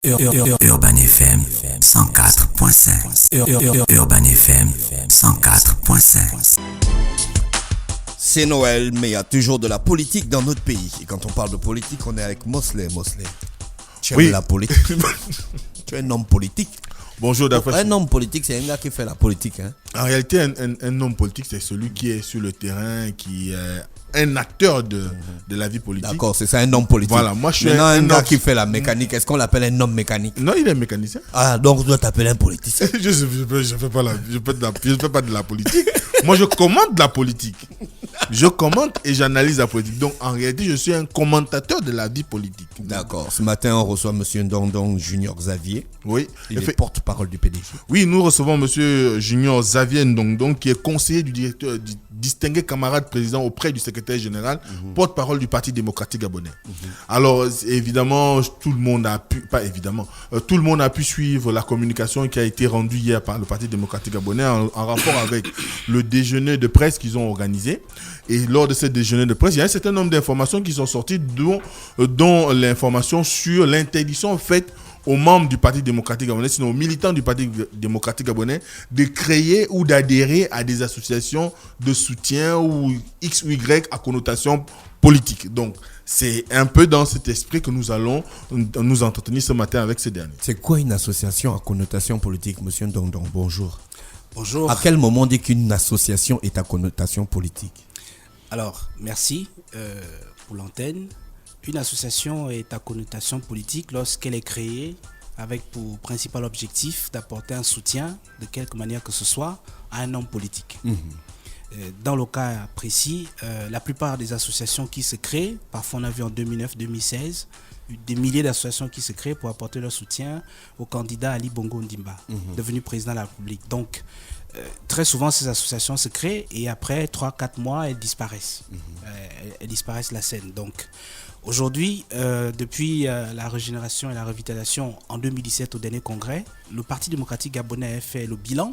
Urban FM 104.5. Urban FM 104.5. C'est Noël, mais il y a toujours de la politique dans notre pays. Et quand on parle de politique, on est avec Mosley. Tu aimes la politique? Tu es un homme politique. Bonjour, Donc, un homme politique, c'est un gars qui fait la politique. Hein? En réalité, un homme politique, c'est celui qui est sur le terrain, qui est un acteur de la vie politique. D'accord, c'est ça, un homme politique. Voilà, moi je suis maintenant, un gars homme qui fait la mécanique, est-ce qu'on l'appelle un homme mécanique? Non, il est mécanicien. Ah, donc tu dois t'appeler un politicien. Je fais pas de la politique. Moi, je commande la politique. Je commente et j'analyse la politique. Donc, en réalité, je suis un commentateur de la vie politique. D'accord. Ce matin, on reçoit M. Ndong Junior Xavier. Oui. Il est porte-parole du PDG. Oui, nous recevons M. Junior Xavier Ndong, qui est conseiller du directeur, du distingué camarade président auprès du secrétaire général, porte-parole du Parti démocratique gabonais. Alors, évidemment, tout le monde a pu suivre la communication qui a été rendue hier par le Parti démocratique gabonais en rapport avec le déjeuner de presse qu'ils ont organisé. Et lors de ce déjeuner de presse, il y a un certain nombre d'informations qui sont sorties, dont l'information sur l'interdiction faite aux membres du Parti démocratique gabonais, sinon aux militants du Parti démocratique gabonais, de créer ou d'adhérer à des associations de soutien ou X ou Y à connotation politique. Donc, c'est un peu dans cet esprit que nous allons nous entretenir ce matin avec ces derniers. C'est quoi une association à connotation politique, monsieur Ndong? Bonjour. Bonjour. À quel moment on dit qu'une association est à connotation politique? Alors, merci pour l'antenne. Une association est à connotation politique lorsqu'elle est créée avec pour principal objectif d'apporter un soutien, de quelque manière que ce soit, à un homme politique. Dans le cas précis, la plupart des associations qui se créent, parfois on a vu en 2009-2016, des milliers d'associations qui se créent pour apporter leur soutien au candidat Ali Bongo Ondimba, devenu président de la République. Donc, très souvent, ces associations se créent et après 3-4 mois, elles disparaissent. Elles disparaissent de la scène. Donc, aujourd'hui, depuis la régénération et la revitalisation en 2017 au dernier congrès, le Parti démocratique gabonais a fait le bilan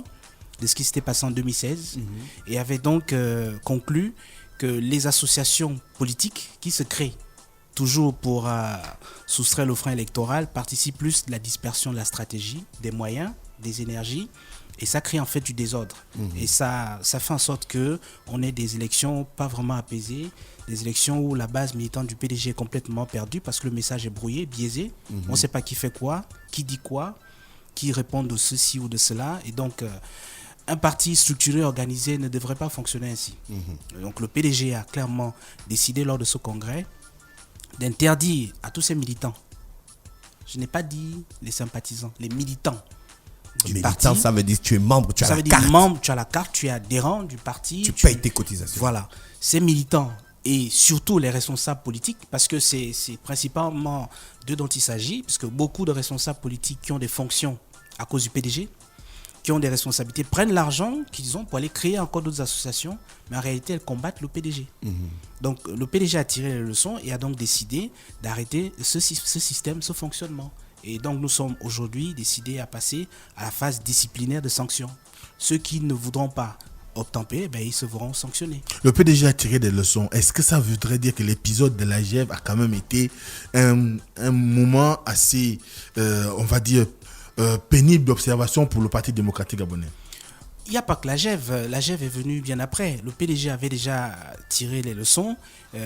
de ce qui s'était passé en 2016 et avait donc conclu que les associations politiques qui se créent toujours pour soustraire le frein électoral participent plus de la dispersion de la stratégie, des moyens, des énergies. Et ça crée en fait du désordre. Et ça fait en sorte qu'on ait des élections pas vraiment apaisées, des élections où la base militante du PDG est complètement perdue parce que le message est brouillé, biaisé. On ne sait pas qui fait quoi, qui dit quoi, qui répond de ceci ou de cela. Et donc, un parti structuré, organisé ne devrait pas fonctionner ainsi. Donc, le PDG a clairement décidé lors de ce congrès d'interdire à tous ces militants, je n'ai pas dit les sympathisants, les militants, Militant, ça veut dire que tu es membre, tu as la carte. Ça veut dire membre, tu as la carte, tu es adhérent du parti. Tu payes tes cotisations. Voilà. Ces militants et surtout les responsables politiques, parce que c'est principalement d'eux dont il s'agit, parce que beaucoup de responsables politiques qui ont des fonctions à cause du PDG, qui ont des responsabilités, prennent l'argent qu'ils ont pour aller créer encore d'autres associations, mais en réalité, elles combattent le PDG. Donc, le PDG a tiré les leçons et a donc décidé d'arrêter ce système, ce fonctionnement. Et donc, nous sommes aujourd'hui décidés à passer à la phase disciplinaire de sanctions. Ceux qui ne voudront pas obtempérer, ils se verront sanctionnés. Le PDG a tiré des leçons. Est-ce que ça voudrait dire que l'épisode de la GEV a quand même été un moment assez, on va dire, pénible d'observation pour le Parti démocratique gabonais? Il n'y a pas que la GEV. La GEV est venue bien après. Le PDG avait déjà tiré les leçons.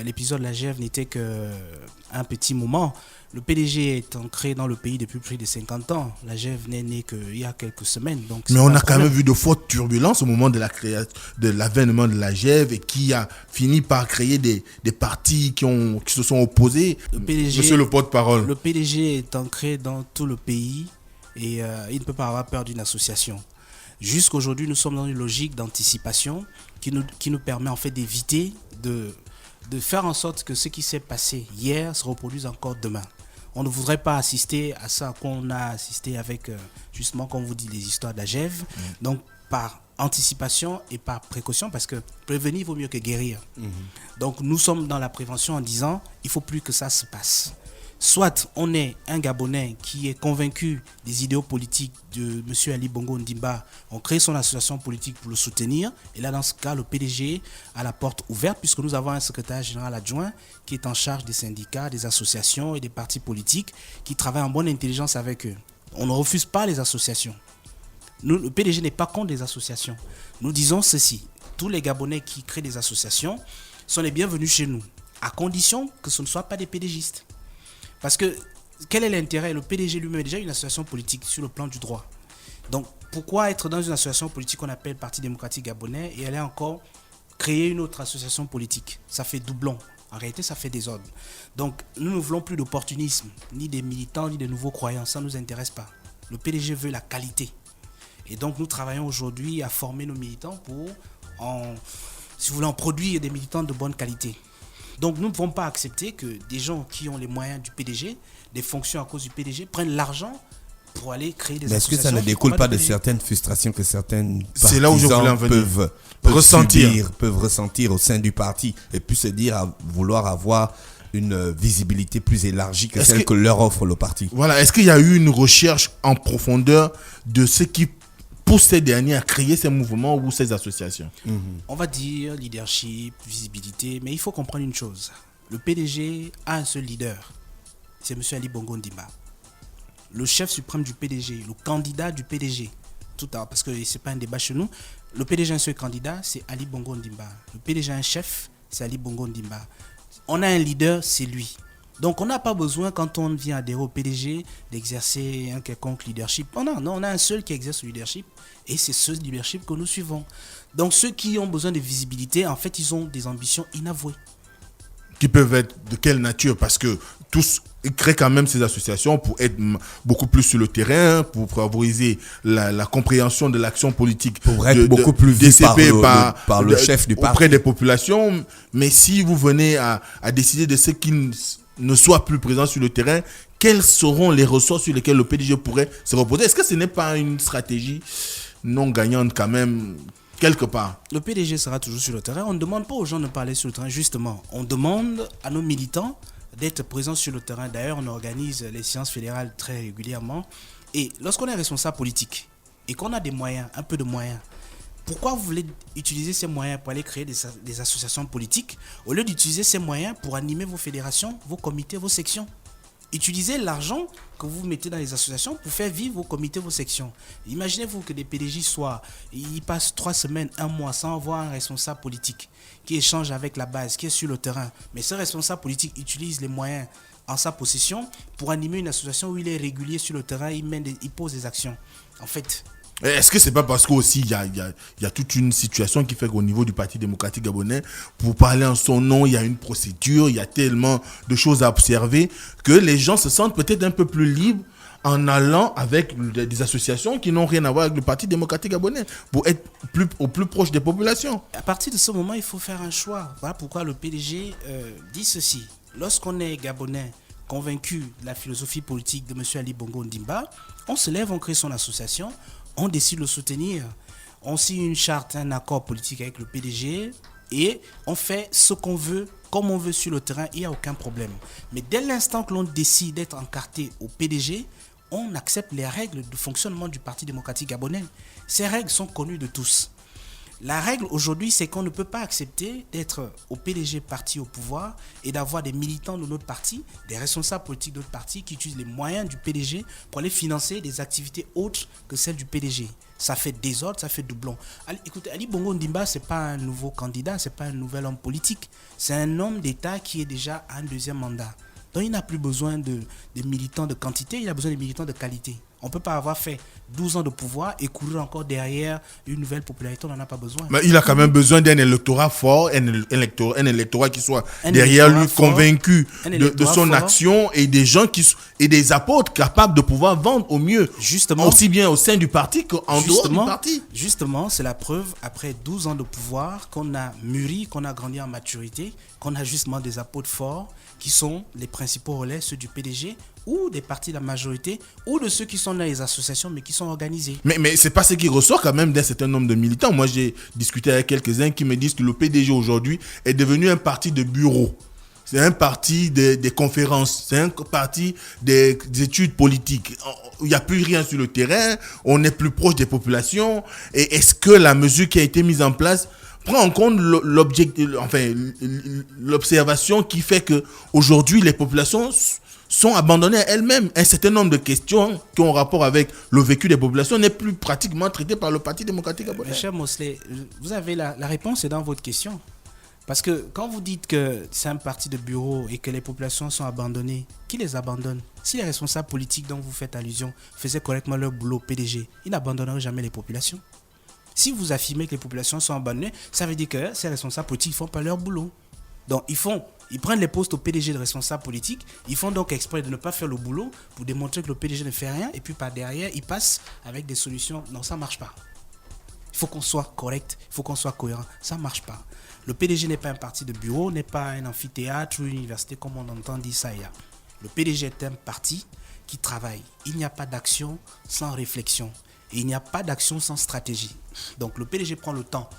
L'épisode de la GEV n'était qu'un petit moment. Le PDG est ancré dans le pays depuis plus de 50 ans. La GEV n'est née qu'il y a quelques semaines. Donc mais on a quand même vu de fortes turbulences au moment de l'avènement de la GEV et qui a fini par créer des partis qui se sont opposés. Monsieur le porte-parole. Le PDG est ancré dans tout le pays et il ne peut pas avoir peur d'une association. Jusqu'aujourd'hui, nous sommes dans une logique d'anticipation qui nous permet en fait d'éviter de faire en sorte que ce qui s'est passé hier se reproduise encore demain. On ne voudrait pas assister à ça qu'on a assisté avec, justement, comme vous dites, les histoires de la GEV. Donc, par anticipation et par précaution, parce que prévenir vaut mieux que guérir. Donc, nous sommes dans la prévention en disant, il ne faut plus que ça se passe. Soit on est un Gabonais qui est convaincu des idéaux politiques de M. Ali Bongo Ondimba, on crée son association politique pour le soutenir. Et là, dans ce cas, le PDG a la porte ouverte puisque nous avons un secrétaire général adjoint qui est en charge des syndicats, des associations et des partis politiques qui travaillent en bonne intelligence avec eux. On ne refuse pas les associations. Nous, le PDG n'est pas contre les associations. Nous disons ceci, tous les Gabonais qui créent des associations sont les bienvenus chez nous, à condition que ce ne soient pas des PDGistes. Parce que, quel est l'intérêt? Le PDG lui-même est déjà une association politique sur le plan du droit. Donc, pourquoi être dans une association politique qu'on appelle Parti démocratique gabonais et aller encore créer une autre association politique? Ça fait doublon. En réalité, ça fait désordre. Donc, nous ne voulons plus d'opportunisme, ni des militants, ni des nouveaux croyants. Ça ne nous intéresse pas. Le PDG veut la qualité. Et donc, nous travaillons aujourd'hui à former nos militants pour, si vous voulez, en produire des militants de bonne qualité. Donc nous ne pouvons pas accepter que des gens qui ont les moyens du PDG, des fonctions à cause du PDG, prennent l'argent pour aller créer des associations. Mais est-ce que ça ne découle pas de certaines frustrations que certaines C'est là où je voulais en venir. peuvent ressentir au sein du parti et puis se dire à vouloir avoir une visibilité plus élargie que celle que leur offre le parti? Voilà, est-ce qu'il y a eu une recherche en profondeur de ce qui pousse ces derniers à créer ces mouvements ou ces associations? On va dire leadership, visibilité, mais il faut comprendre une chose. Le PDG a un seul leader, c'est M. Ali Bongo Ondimba. Le chef suprême du PDG, le candidat du PDG, parce que ce n'est pas un débat chez nous, le PDG a un seul candidat, c'est Ali Bongo Ondimba. Le PDG a un chef, c'est Ali Bongo Ondimba. On a un leader, c'est lui. Donc on n'a pas besoin, quand on vient adhérer au PDG, d'exercer un quelconque leadership. Non, on a un seul qui exerce le leadership et c'est ce leadership que nous suivons. Donc ceux qui ont besoin de visibilité, en fait, ils ont des ambitions inavouées. Qui peuvent être de quelle nature? Parce que tous ils créent quand même ces associations pour être beaucoup plus sur le terrain, pour favoriser la compréhension de l'action politique. Pour être beaucoup plus vu par le chef du parti. Auprès des populations. Mais si vous venez à décider de ce qui ne soit plus présent sur le terrain, quelles seront les ressources sur lesquelles le PDG pourrait se reposer? Est-ce que ce n'est pas une stratégie non gagnante quand même, quelque part? Le PDG sera toujours sur le terrain. On ne demande pas aux gens de parler sur le terrain, justement. On demande à nos militants d'être présents sur le terrain. D'ailleurs, on organise les séances fédérales très régulièrement. Et lorsqu'on est responsable politique et qu'on a des moyens, un peu de moyens, pourquoi vous voulez utiliser ces moyens pour aller créer des associations politiques au lieu d'utiliser ces moyens pour animer vos fédérations, vos comités, vos sections? Utilisez l'argent que vous mettez dans les associations pour faire vivre vos comités, vos sections. Imaginez-vous que des PDJ ils passent 3 semaines, 1 mois sans avoir un responsable politique qui échange avec la base, qui est sur le terrain. Mais ce responsable politique utilise les moyens en sa possession pour animer une association où il est régulier sur le terrain, il pose des actions. En fait... Est-ce que c'est pas parce qu'aussi il y a toute une situation qui fait qu'au niveau du Parti démocratique gabonais, pour parler en son nom, il y a une procédure, il y a tellement de choses à observer que les gens se sentent peut-être un peu plus libres en allant avec des associations qui n'ont rien à voir avec le Parti démocratique gabonais pour être au plus proche des populations? À partir de ce moment, il faut faire un choix. Voilà pourquoi le PDG dit ceci. Lorsqu'on est Gabonais convaincu de la philosophie politique de M. Ali Bongo Ondimba, on se lève, on crée son association, on décide de le soutenir. On signe une charte, un accord politique avec le PDG et on fait ce qu'on veut, comme on veut sur le terrain, il n'y a aucun problème. Mais dès l'instant que l'on décide d'être encarté au PDG, on accepte les règles de fonctionnement du Parti démocratique gabonais. Ces règles sont connues de tous. La règle aujourd'hui, c'est qu'on ne peut pas accepter d'être au PDG parti au pouvoir et d'avoir des militants de notre parti, des responsables politiques de notre parti qui utilisent les moyens du PDG pour aller financer des activités autres que celles du PDG. Ça fait désordre, ça fait doublon. Écoutez, Ali Bongo Ondimba, ce n'est pas un nouveau candidat, ce n'est pas un nouvel homme politique. C'est un homme d'État qui est déjà à un 2e mandat. Donc il n'a plus besoin de militants de quantité, il a besoin de militants de qualité. On ne peut pas avoir fait 12 ans de pouvoir et courir encore derrière une nouvelle popularité, on n'en a pas besoin. Mais il a quand même besoin d'un électorat fort, un électorat qui soit derrière lui, convaincu de son action et des gens et des apôtres capables de pouvoir vendre au mieux. Justement. Aussi bien au sein du parti qu'en dehors du parti. Justement, c'est la preuve, après 12 ans de pouvoir, qu'on a mûri, qu'on a grandi en maturité, qu'on a justement des apôtres forts qui sont les principaux relais, ceux du PDG ou des partis de la majorité ou de ceux qui sont dans les associations mais qui sont organisés. Mais c'est pas ce qui ressort quand même d'un certain nombre de militants. Moi, j'ai discuté avec quelques-uns qui me disent que le PDG aujourd'hui est devenu un parti de bureau. c'est un parti des conférences, c'est un parti des études politiques. Il n'y a plus rien sur le terrain, on est plus proche des populations. Et est-ce que la mesure qui a été mise en place prend en compte l'observation qui fait que aujourd'hui les populations sont abandonnées à elles-mêmes. Un certain nombre de questions qui ont rapport avec le vécu des populations n'est plus pratiquement traité par le Parti démocratique gabonais. Cher Mosley, vous avez la réponse est dans votre question. Parce que quand vous dites que c'est un parti de bureau et que les populations sont abandonnées, qui les abandonne? Si les responsables politiques dont vous faites allusion faisaient correctement leur boulot PDG, ils n'abandonneraient jamais les populations. Si vous affirmez que les populations sont abandonnées, ça veut dire que ces responsables politiques ne font pas leur boulot. Donc ils prennent les postes au PDG de responsables politiques, ils font donc exprès de ne pas faire le boulot pour démontrer que le PDG ne fait rien et puis par derrière, ils passent avec des solutions. Non, ça ne marche pas. Il faut qu'on soit correct, il faut qu'on soit cohérent. Ça ne marche pas. Le PDG n'est pas un parti de bureau, n'est pas un amphithéâtre ou une université comme on entend dire ça et là. Le PDG est un parti qui travaille. Il n'y a pas d'action sans réflexion. Et il n'y a pas d'action sans stratégie. Donc le PDG prend le temps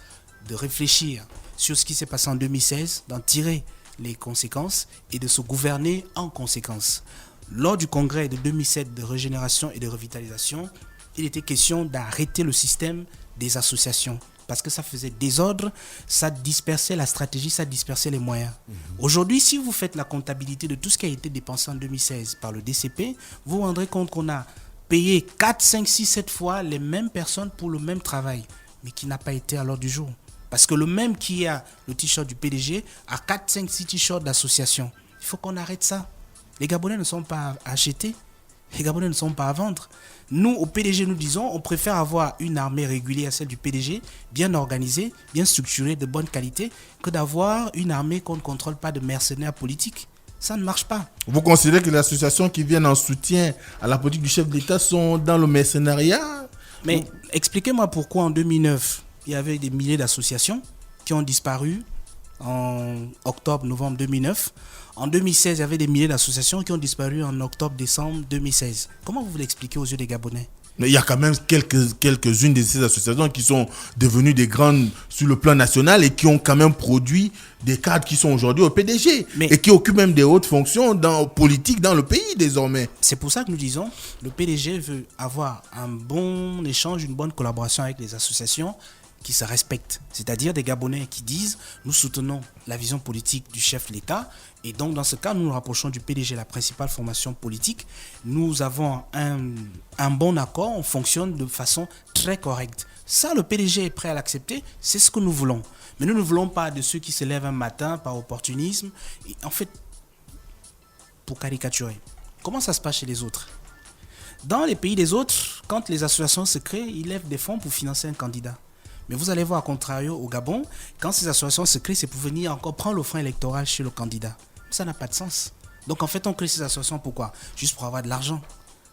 de réfléchir sur ce qui s'est passé en 2016, d'en tirer les conséquences et de se gouverner en conséquence. Lors du congrès de 2007 de régénération et de revitalisation, il était question d'arrêter le système des associations parce que ça faisait désordre, ça dispersait la stratégie, ça dispersait les moyens. Aujourd'hui, si vous faites la comptabilité de tout ce qui a été dépensé en 2016 par le DCP, vous vous rendrez compte qu'on a payé 4, 5, 6, 7 fois les mêmes personnes pour le même travail, mais qui n'a pas été à l'ordre du jour. Parce que le même qui a le t-shirt du PDG a 4, 5, 6 t-shirts d'association. Il faut qu'on arrête ça. Les Gabonais ne sont pas à acheter, les Gabonais ne sont pas à vendre. Nous, au PDG, nous disons, on préfère avoir une armée régulière, celle du PDG, bien organisée, bien structurée, de bonne qualité, que d'avoir une armée qu'on ne contrôle pas de mercenaires politiques. Ça ne marche pas. Vous considérez que les associations qui viennent en soutien à la politique du chef de l'État sont dans le mercenariat? Mais expliquez-moi pourquoi en 2009, il y avait des milliers d'associations qui ont disparu en octobre-novembre 2009. En 2016, il y avait des milliers d'associations qui ont disparu en octobre-décembre 2016. Comment vous l'expliquez aux yeux des Gabonais? Mais il y a quand même quelques-unes de ces associations qui sont devenues des grandes sur le plan national et qui ont quand même produit des cadres qui sont aujourd'hui au PDG et qui occupent même des hautes fonctions politiques dans le pays désormais. C'est pour ça que nous disons le PDG veut avoir un bon échange, une bonne collaboration avec les associations qui se respectent. C'est-à-dire des Gabonais qui disent nous soutenons la vision politique du chef de l'État et donc dans ce cas nous nous rapprochons du PDG, la principale formation politique. Nous avons un bon accord, on fonctionne de façon très correcte. Ça, le PDG est prêt à l'accepter, c'est ce que nous voulons. Mais nous ne voulons pas de ceux qui se lèvent un matin par opportunisme. Et en fait, pour caricaturer, comment ça se passe chez les autres? Dans les pays des autres, quand les associations se créent, ils lèvent des fonds pour financer un candidat. Mais vous allez voir, à contrario, au Gabon, quand ces associations se créent, c'est pour venir encore prendre le frein électoral chez le candidat. Ça n'a pas de sens. Donc en fait, on crée ces associations pourquoi? Juste pour avoir de l'argent.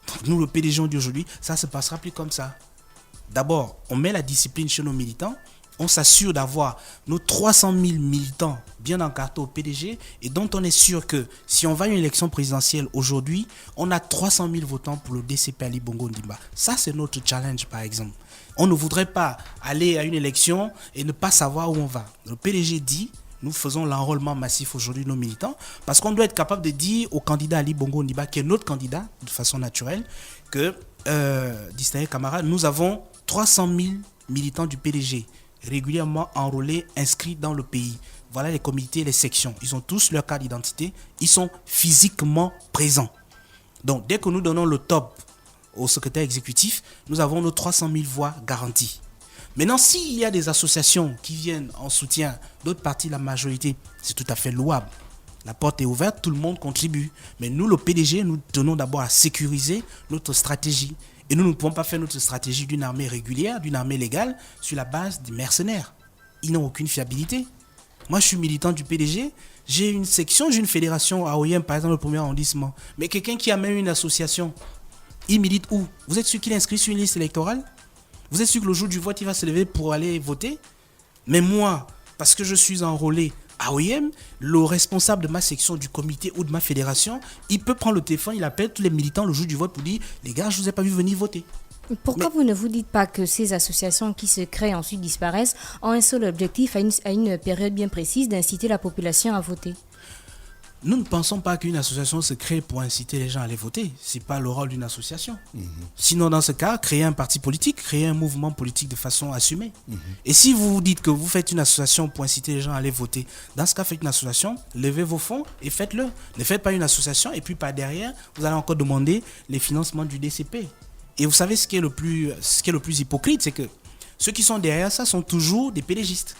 Donc nous, le PDG, on dit aujourd'hui, ça ne se passera plus comme ça. D'abord, on met la discipline chez nos militants. On s'assure d'avoir nos 300 000 militants bien encartés au PDG et dont on est sûr que si on va à une élection présidentielle aujourd'hui, on a 300 000 votants pour le DCP Ali Bongo Ondimba. Ça, c'est notre challenge, par exemple. On ne voudrait pas aller à une élection et ne pas savoir où on va. Le PDG dit, nous faisons l'enrôlement massif aujourd'hui de nos militants parce qu'on doit être capable de dire au candidat Ali Bongo Ondimba, qui est notre candidat de façon naturelle, que, distingués camarades, nous avons 300 000 militants du PDG régulièrement enrôlés, inscrits dans le pays. Voilà les comités, les sections. Ils ont tous leur carte d'identité. Ils sont physiquement présents. Donc, dès que nous donnons le top au secrétaire exécutif, nous avons nos 300 000 voix garanties. Maintenant, s'il y a des associations qui viennent en soutien d'autres partis, la majorité, c'est tout à fait louable. La porte est ouverte, tout le monde contribue. Mais nous, le PDG, nous tenons d'abord à sécuriser notre stratégie. Et nous ne pouvons pas faire notre stratégie d'une armée régulière, d'une armée légale, sur la base des mercenaires. Ils n'ont aucune fiabilité. Moi, je suis militant du PDG. J'ai une section, j'ai une fédération à OIM, par exemple, le premier arrondissement. Mais quelqu'un qui a même une association, il milite où? Vous êtes sûr qu'il est inscrit sur une liste électorale? Vous êtes sûr que le jour du vote, il va se lever pour aller voter? Mais moi, parce que je suis enrôlé à OIM, le responsable de ma section, du comité ou de ma fédération, il peut prendre le téléphone, il appelle tous les militants le jour du vote pour dire « Les gars, je ne vous ai pas vu venir voter ». Pourquoi vous ne vous dites pas que ces associations qui se créent ensuite disparaissent ont un seul objectif à une période bien précise d'inciter la population à voter? Nous ne pensons pas qu'une association se crée pour inciter les gens à aller voter. Ce n'est pas le rôle d'une association. Sinon, dans ce cas, créer un parti politique, créer un mouvement politique de façon assumée. Et si vous dites que vous faites une association pour inciter les gens à aller voter, dans ce cas, faites une association, levez vos fonds et faites-le. Ne faites pas une association et puis par derrière, vous allez encore demander les financements du DCP. Et vous savez ce qui est le plus hypocrite, c'est que ceux qui sont derrière ça sont toujours des pédégistes,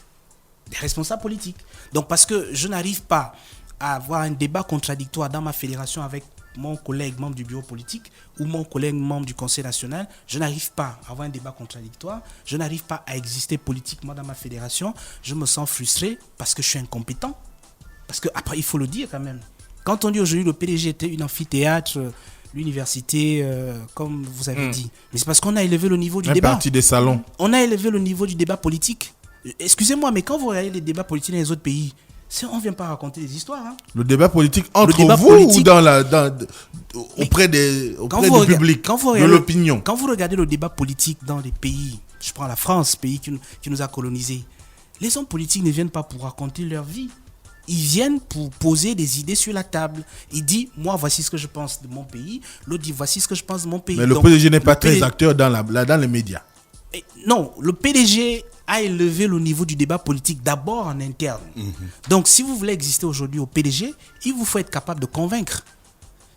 des responsables politiques. Donc parce que je n'arrive pas à avoir un débat contradictoire dans ma fédération avec mon collègue membre du bureau politique ou mon collègue membre du conseil national, je n'arrive pas à avoir un débat contradictoire, je n'arrive pas à exister politiquement dans ma fédération, je me sens frustré parce que je suis incompétent. Parce que après, il faut le dire quand même. Quand on dit aujourd'hui le PDG était une amphithéâtre, l'université, comme vous avez dit, mais c'est parce qu'on a élevé le niveau du débat. Partie des salons. On a élevé le niveau du débat politique. Excusez-moi, mais quand vous regardez les débats politiques dans les autres pays, on ne vient pas raconter des histoires. Hein. Le débat politique entre vous politique, ou auprès du public, de l'opinion. Quand vous regardez le débat politique dans les pays, je prends la France, pays qui nous a colonisés, les hommes politiques ne viennent pas pour raconter leur vie. Ils viennent pour poser des idées sur la table. Ils disent, moi, voici ce que je pense de mon pays. L'autre dit, voici ce que je pense de mon pays. Mais le PDG n'est pas très acteur dans les médias. Non, le PDG a élevé le niveau du débat politique d'abord en interne. Donc, si vous voulez exister aujourd'hui au PDG, il vous faut être capable de convaincre.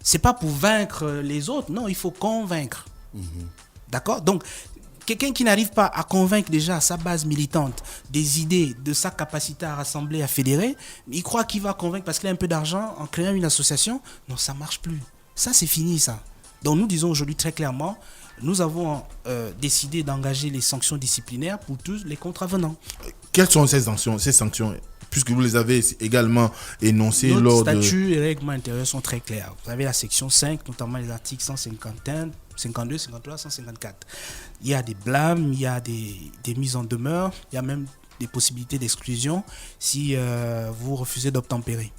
C'est pas pour vaincre les autres, non, il faut convaincre. D'accord? Donc, quelqu'un qui n'arrive pas à convaincre déjà sa base militante des idées, de sa capacité à rassembler, à fédérer, il croit qu'il va convaincre parce qu'il a un peu d'argent en créant une association. Non, ça marche plus. Ça, c'est fini, ça. Donc, nous disons aujourd'hui très clairement, nous avons décidé d'engager les sanctions disciplinaires pour tous les contravenants. Quelles sont ces sanctions puisque vous les avez également énoncées lors de... Nos statuts et règlements intérieurs sont très clairs. Vous avez la section 5, notamment les articles 151, 52, 53, 154. Il y a des blâmes, il y a des mises en demeure, il y a même des possibilités d'exclusion si vous refusez d'obtempérer.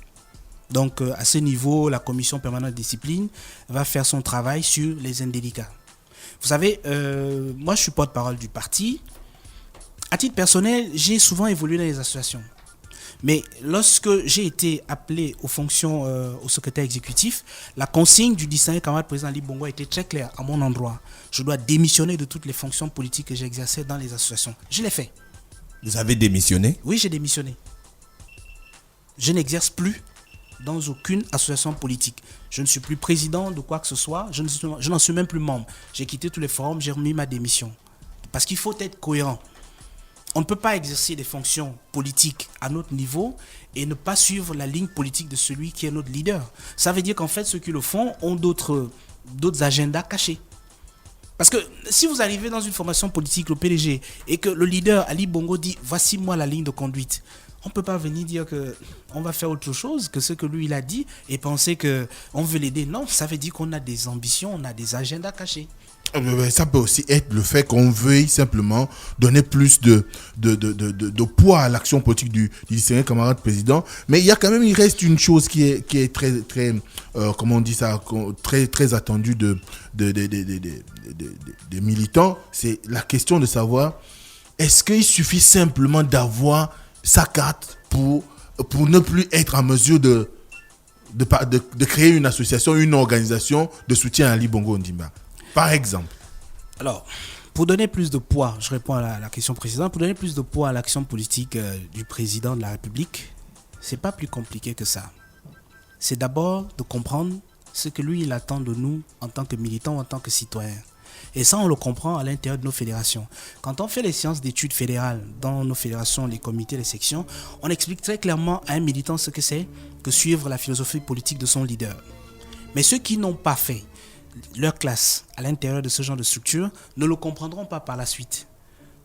Donc, à ce niveau, la commission permanente de discipline va faire son travail sur les indélicats. Vous savez, moi, je suis porte-parole du parti. À titre personnel, j'ai souvent évolué dans les associations. Mais lorsque j'ai été appelé aux fonctions au secrétaire exécutif, la consigne du distingué camarade président Ali Bongo était très claire à mon endroit. Je dois démissionner de toutes les fonctions politiques que j'exerçais dans les associations. Je l'ai fait. Vous avez démissionné? Oui, j'ai démissionné. Je n'exerce plus dans aucune association politique. Je ne suis plus président de quoi que ce soit. Je n'en suis même plus membre. J'ai quitté tous les forums, j'ai remis ma démission. Parce qu'il faut être cohérent. On ne peut pas exercer des fonctions politiques à notre niveau et ne pas suivre la ligne politique de celui qui est notre leader. Ça veut dire qu'en fait, ceux qui le font ont d'autres agendas cachés. Parce que si vous arrivez dans une formation politique, le PDG, et que le leader Ali Bongo dit « voici moi la ligne de conduite », on ne peut pas venir dire qu'on va faire autre chose que ce que lui il a dit et penser qu'on veut l'aider. Non, ça veut dire qu'on a des ambitions, on a des agendas cachés. Ça peut aussi être le fait qu'on veuille simplement donner plus de poids à l'action politique du distingué camarade président. Mais il reste une chose qui est très, très comment on dit ça, très, très attendue des militants. C'est la question de savoir, est-ce qu'il suffit simplement d'avoir sa carte pour ne plus être en mesure de créer une association, une organisation de soutien à Ali Bongo Ondimba, par exemple? Alors, pour donner plus de poids, je réponds à la question précédente, pour donner plus de poids à l'action politique du président de la République, c'est pas plus compliqué que ça. C'est d'abord de comprendre ce que lui, il attend de nous en tant que militants, en tant que citoyens. Et ça, on le comprend à l'intérieur de nos fédérations. Quand on fait les séances d'études fédérales dans nos fédérations, les comités, les sections, on explique très clairement à un militant ce que c'est que suivre la philosophie politique de son leader. Mais ceux qui n'ont pas fait leur classe à l'intérieur de ce genre de structure ne le comprendront pas par la suite.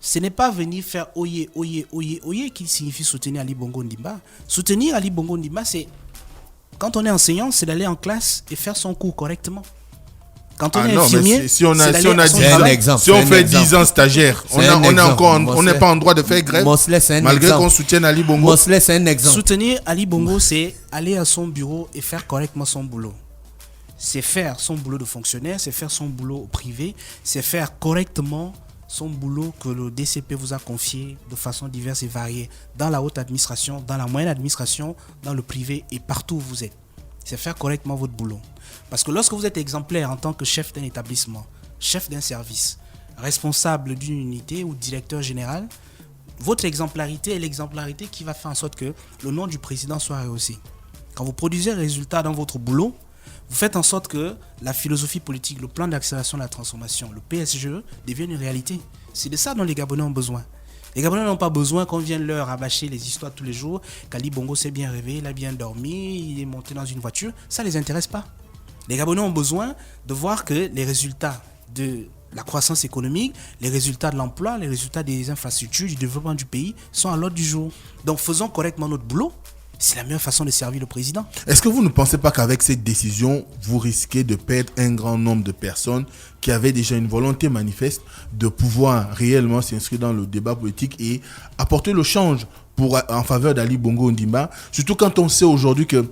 Ce n'est pas venir faire oyé, oyé, oyé, oyé qui signifie soutenir Ali Bongo Ondimba. Soutenir Ali Bongo Ondimba, c'est, quand on est enseignant, c'est d'aller en classe et faire son cours correctement. Quand on est infirmier, si on fait 10 ans stagiaire, on n'est pas en droit de faire grève, malgré qu'on soutienne Ali Bongo. Mosley, c'est un exemple. Soutenir Ali Bongo, c'est aller à son bureau et faire correctement son boulot. C'est faire son boulot de fonctionnaire, c'est faire son boulot au privé, c'est faire correctement son boulot que le DCP vous a confié de façon diverse et variée dans la haute administration, dans la moyenne administration, dans le privé et partout où vous êtes. c'est faire correctement votre boulot. Parce que lorsque vous êtes exemplaire en tant que chef d'un établissement, chef d'un service, responsable d'une unité ou directeur général, votre exemplarité est l'exemplarité qui va faire en sorte que le nom du président soit rehaussé. Quand vous produisez un résultat dans votre boulot, vous faites en sorte que la philosophie politique, le plan d'accélération de la transformation, le PSGE, devienne une réalité. C'est de ça dont les Gabonais ont besoin. Les Gabonais n'ont pas besoin qu'on vienne leur rabâcher les histoires tous les jours, qu'Ali Bongo s'est bien réveillé, il a bien dormi, il est monté dans une voiture. Ça ne les intéresse pas. Les Gabonais ont besoin de voir que les résultats de la croissance économique, les résultats de l'emploi, les résultats des infrastructures, du développement du pays sont à l'ordre du jour. Donc faisons correctement notre boulot. C'est la meilleure façon de servir le président. Est-ce que vous ne pensez pas qu'avec cette décision, vous risquez de perdre un grand nombre de personnes qui avaient déjà une volonté manifeste de pouvoir réellement s'inscrire dans le débat politique et apporter le change en faveur d'Ali Bongo Ondimba, surtout quand on sait aujourd'hui que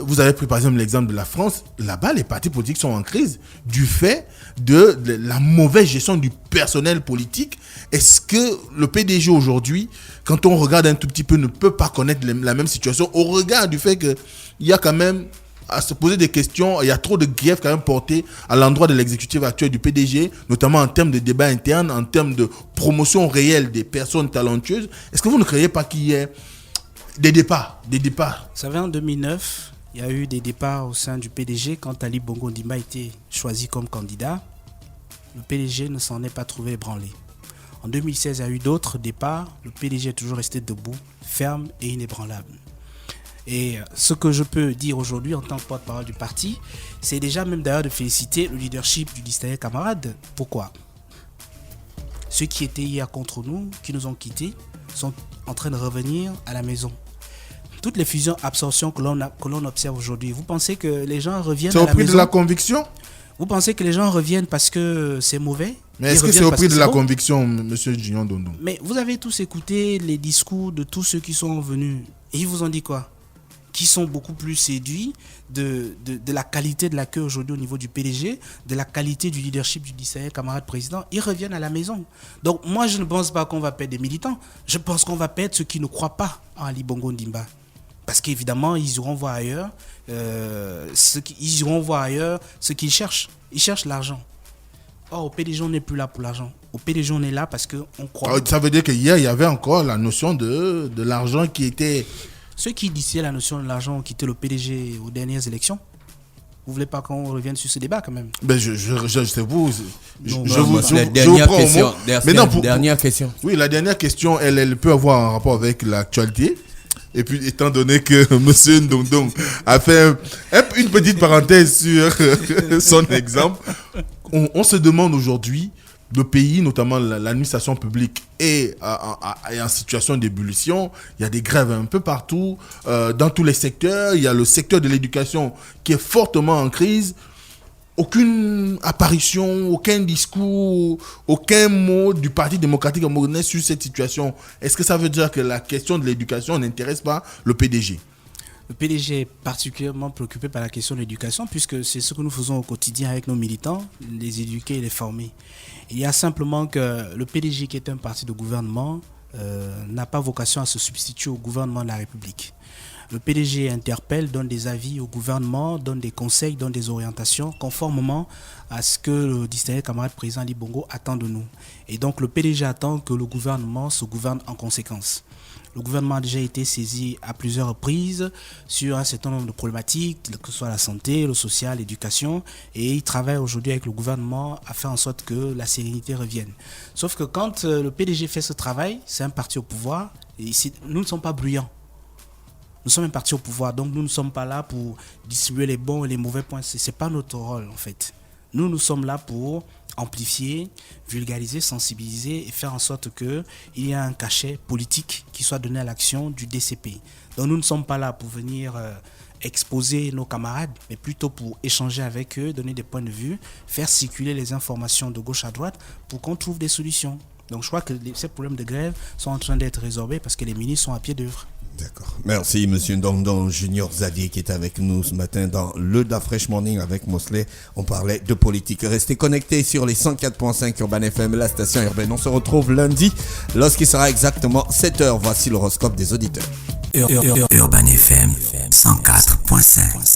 vous avez pris par exemple l'exemple de la France, là-bas les partis politiques sont en crise du fait de la mauvaise gestion du personnel politique. Est-ce que le PDG aujourd'hui, quand on regarde un tout petit peu, ne peut pas connaître la même situation au regard du fait qu'il y a quand même à se poser des questions, il y a trop de griefs quand même portés à l'endroit de l'exécutif actuel du PDG, notamment en termes de débat interne, en termes de promotion réelle des personnes talentueuses. Est-ce que vous ne croyez pas qu'il y ait des départs? Vous savez, en 2009, il y a eu des départs au sein du PDG quand Ali Bongo Ondimba a été choisi comme candidat. Le PDG ne s'en est pas trouvé ébranlé. En 2016, il y a eu d'autres départs. Le PDG est toujours resté debout, ferme et inébranlable. Et ce que je peux dire aujourd'hui en tant que porte-parole du parti, c'est déjà même d'ailleurs de féliciter le leadership du distingué camarade. Pourquoi? Ceux qui étaient hier contre nous, qui nous ont quittés, sont en train de revenir à la maison. Toutes les fusions-absorptions que l'on observe aujourd'hui, vous pensez que les gens reviennent à la maison? C'est au prix de la conviction? Vous pensez que les gens reviennent parce que c'est mauvais? Mais est-ce que c'est au prix de la conviction, M. Junior Dondon? Mais vous avez tous écouté les discours de tous ceux qui sont venus. Et ils vous ont dit quoi? Qui sont beaucoup plus séduits de la qualité de l'accueil aujourd'hui au niveau du PDG, de la qualité du leadership du distingué camarade président. Ils reviennent à la maison. Donc moi, je ne pense pas qu'on va perdre des militants. Je pense qu'on va perdre ceux qui ne croient pas en Ali Bongo Ondimba. Parce qu'évidemment, ils iront voir ailleurs ce qu'ils cherchent. Ils cherchent l'argent. Or, au PDG, on n'est plus là pour l'argent. Au PDG, on est là parce qu'on croit. Ça veut dire qu'hier, il y avait encore la notion de l'argent qui était... Ceux qui disaient la notion de l'argent ont quitté le PDG aux dernières élections. Vous voulez pas qu'on revienne sur ce débat quand même? Ben je sais vous. Dernière question. Oui, la dernière question, elle peut avoir un rapport avec l'actualité. Et puis, étant donné que M. Ndondon a fait une petite parenthèse sur son exemple, on se demande aujourd'hui, le pays, notamment l'administration publique, est en situation d'ébullition. Il y a des grèves un peu partout, dans tous les secteurs. Il y a le secteur de l'éducation qui est fortement en crise. Aucune apparition, aucun discours, aucun mot du Parti démocratique gabonais sur cette situation. Est-ce que ça veut dire que la question de l'éducation n'intéresse pas le PDG? Le PDG est particulièrement préoccupé par la question de l'éducation puisque c'est ce que nous faisons au quotidien avec nos militants, les éduquer et les former. Il y a simplement que le PDG, qui est un parti de gouvernement, n'a pas vocation à se substituer au gouvernement de la République. Le PDG interpelle, donne des avis au gouvernement, donne des conseils, donne des orientations conformément à ce que le distingué camarade président Ali Bongo attend de nous. Et donc le PDG attend que le gouvernement se gouverne en conséquence. Le gouvernement a déjà été saisi à plusieurs reprises sur un certain nombre de problématiques, que ce soit la santé, le social, l'éducation, et il travaille aujourd'hui avec le gouvernement à faire en sorte que la sérénité revienne. Sauf que quand le PDG fait ce travail, c'est un parti au pouvoir, et nous ne sommes pas bruyants. Nous sommes un parti au pouvoir, donc nous ne sommes pas là pour distribuer les bons et les mauvais points. Ce n'est pas notre rôle en fait. Nous sommes là pour amplifier, vulgariser, sensibiliser et faire en sorte qu'il y ait un cachet politique qui soit donné à l'action du DCP. Donc nous ne sommes pas là pour venir exposer nos camarades, mais plutôt pour échanger avec eux, donner des points de vue, faire circuler les informations de gauche à droite pour qu'on trouve des solutions. Donc je crois que ces problèmes de grève sont en train d'être résorbés parce que les ministres sont à pied d'œuvre. D'accord. Merci, M. Ndondon Junior Xavier qui est avec nous ce matin dans le Da Fresh Morning avec Mosley. On parlait de politique. Restez connectés sur les 104.5 Urban FM, la station urbaine. On se retrouve lundi lorsqu'il sera exactement 7h. Voici l'horoscope des auditeurs. Urban FM 104.5.